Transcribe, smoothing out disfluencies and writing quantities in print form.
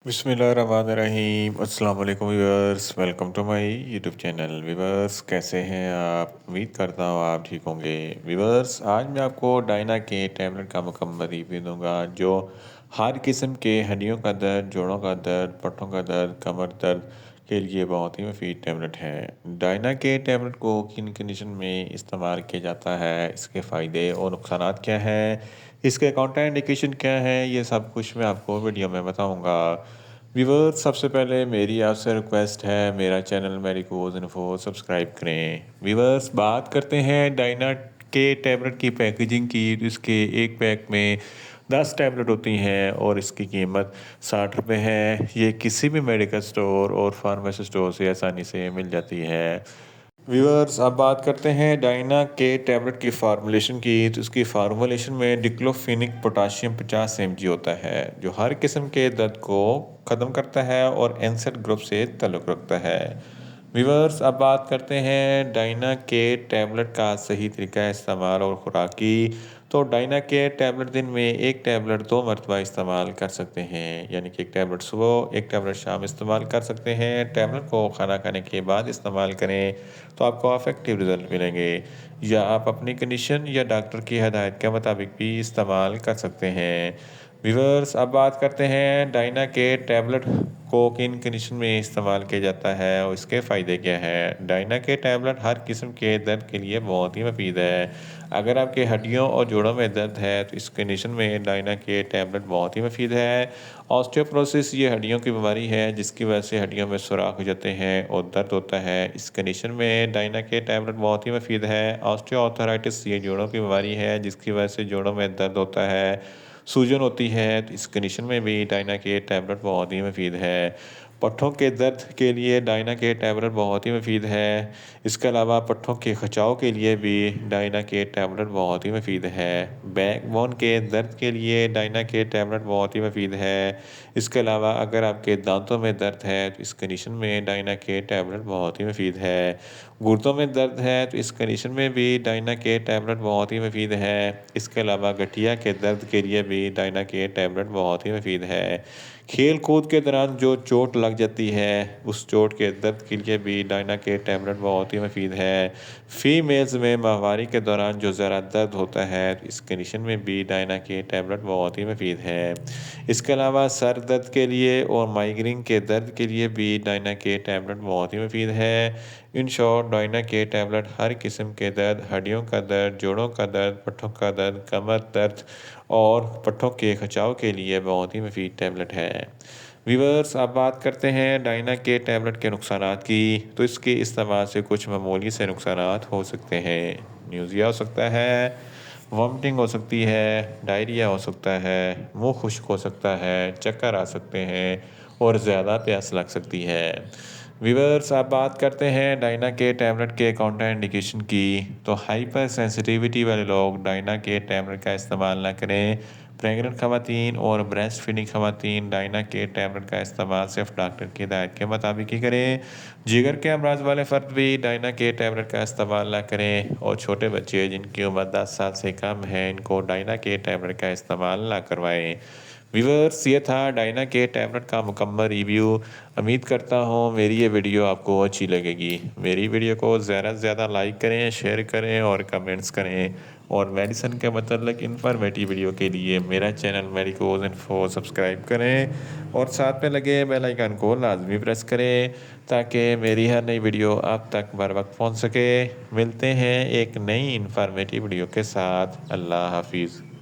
बिस्मिल्लाहिर्रहमानिर्रहीम। अस्सलाम वालेकुम viewers, welcome to my YouTube channel. Viewers, कैसे हैं आप? उम्मीद करता हूँ आप ठीक होंगे। व्यूअर्स, आज मैं आपको डायना के टैबलेट का मुकम्मल रिव्यू दूंगा जो हर किस्म के हड्डियों का दर्द, जोड़ों का दर्द, पट्टों का दर्द, कमर दर्द के लिए बहुत ही मुफीद टैबलेट है। डायना के टैबलेट को किन कंडीशन में इस्तेमाल किया जाता है, इसके फ़ायदे और नुकसान क्या हैं, इसके काउंटर इंडिकेशन क्या है, ये सब कुछ मैं आपको वीडियो में बताऊंगा। व्यूअर्स, सबसे पहले मेरी आपसे रिक्वेस्ट है, मेरा चैनल मेडिकोज इन्फो सब्सक्राइब करें। व्यूअर्स, बात करते हैं डायना के टैबलेट की पैकेजिंग की। तो इसके एक पैक में 10 टैबलेट होती हैं और इसकी कीमत 60 रुपये है। ये किसी भी मेडिकल स्टोर और फार्मेसी स्टोर से आसानी से मिल जाती है। व्यूअर्स, अब बात करते हैं डायना के टैबलेट की फार्मूलेशन की। तो इसकी फार्मूलेशन में डिक्लोफेनिक पोटाशियम 50 mg होता है जो हर किस्म के दर्द को ख़त्म करता है और एनसेड ग्रुप से ताल्लुक़ रखता है। व्यूअर्स, अब बात करते हैं डायना के टैबलेट का सही तरीका इस्तेमाल और खुराकी। तो डायना के टैबलेट दिन में एक टैबलेट 2 मरतबा इस्तेमाल कर सकते हैं, यानी कि एक टैबलेट सुबह, एक टैबलेट शाम इस्तेमाल कर सकते हैं। टैबलेट को खाना खाने के बाद इस्तेमाल करें तो आपको अफेक्टिव रिजल्ट मिलेंगे, या आप अपनी कंडीशन या डॉक्टर की हदायत के मुताबिक भी इस्तेमाल कर सकते हैं। व्यूअर्स, अब बात करते हैं डायना के टैबलेट को किन कंडीशन में इस्तेमाल किया जाता है और इसके फ़ायदे क्या हैं। डायना के टैबलेट हर किस्म के दर्द के लिए बहुत ही मुफीद है। अगर आपके हड्डियों और जोड़ों में दर्द है तो इस कंडीशन में डायना के टैबलेट बहुत ही मुफीद है। ऑस्टियोपोरोसिस ये हड्डियों की बीमारी है जिसकी वजह से हड्डियों में सुराख हो जाते हैं और दर्द होता है। इस कंडीशन में डायना के टैबलेट बहुत ही मुफीद है। ऑस्टियोआर्थराइटिस ये जोड़ों की बीमारी है जिसकी वजह से जोड़ों में दर्द होता है, सूजन होती है। तो इस कंडीशन में भी डायना के टैबलेट बहुत ही मुफीद है। पट्ठों के दर्द के लिए डायना के टैबलेट बहुत ही मुफीद है। इसके अलावा पट्ठों के खिंचाव के लिए भी डायना के टैबलेट बहुत ही मुफीद है। बैक बोन के दर्द के लिए डायना के टैबलेट बहुत ही मुफीद है। इसके अलावा अगर आपके दांतों में दर्द है तो इस कंडीशन में डायना के टैबलेट बहुत ही मुफीद है। गुर्दों में दर्द है तो इस कंडीशन में भी डायना के टैबलेट बहुत ही मुफीद है। इसके अलावा गठिया के दर्द के लिए भी डायना के टैबलेट बहुत ही मुफीद है। खेल कूद के दौरान जो चोट लग जाती है उस चोट के दर्द के लिए भी डायना के टैबलेट बहुत ही मुफीद है। फीमेल्स में माहवारी के दौरान जो ज़रा दर्द होता है तो इस कंडीशन में भी डायना के टैबलेट बहुत ही मुफीद है। इसके अलावा सर दर्द के लिए और माइग्रेन के दर्द के लिए भी डायना के टैबलेट बहुत ही मुफीद है। इन शॉर्ट, डायना के टैबलेट हर किस्म के दर्द, हड्डियों का दर्द, जोड़ों का दर्द, पट्ठों का दर्द, कमर दर्द और पट्ठों के खिंचाव के लिए बहुत ही मुफीद टैबलेट है। व्यूअर्स, अब बात करते हैं डायना के टैबलेट के नुकसानात की। तो इसके इस्तेमाल से कुछ मामूली से नुकसानात हो सकते हैं। न्यूज़िया हो सकता है, वॉमिटिंग हो सकती है, डायरिया हो सकता है, मुंह खुश्क हो सकता है, चक्कर आ सकते हैं और ज़्यादा प्यास लग सकती है। व्यूअर्स, आप बात करते हैं डायना के टैबलेट के काउंटर इंडिकेशन की। तो हाइपर सेंसिटिविटी वाले लोग डायना के टैबलेट का इस्तेमाल ना करें। प्रेग्नेंट खवातीन और ब्रेस्ट फीडिंग खवातीन डायना के टैबलेट का इस्तेमाल सिर्फ डॉक्टर की हिदायत के मुताबिक ही करें। जिगर के अमराज वाले फ़र्द भी डायना के टैबलेट का इस्तेमाल ना करें, और छोटे बच्चे जिनकी उम्र 10 साल से कम है इनको डायना के टैबलेट का इस्तेमाल ना करवाएं। व्यूअर्स, ये था डायना के टैबलेट का मुकम्मल रिव्यू। उम्मीद करता हूँ मेरी ये वीडियो आपको अच्छी लगेगी। मेरी वीडियो को ज़्यादा से ज़्यादा लाइक करें, शेयर करें और कमेंट्स करें। और मेडिसिन के मतलब इन्फॉर्मेटिव वीडियो के लिए मेरा चैनल मेडिकोज इन्फो सब्सक्राइब करें और साथ में लगे बेल आइकन को लाजमी प्रेस करें ताकि मेरी हर नई वीडियो आप तक बर वक्त पहुँच सके। मिलते हैं एक नई इन्फॉर्मेटिव वीडियो के साथ। अल्लाह हाफिज़।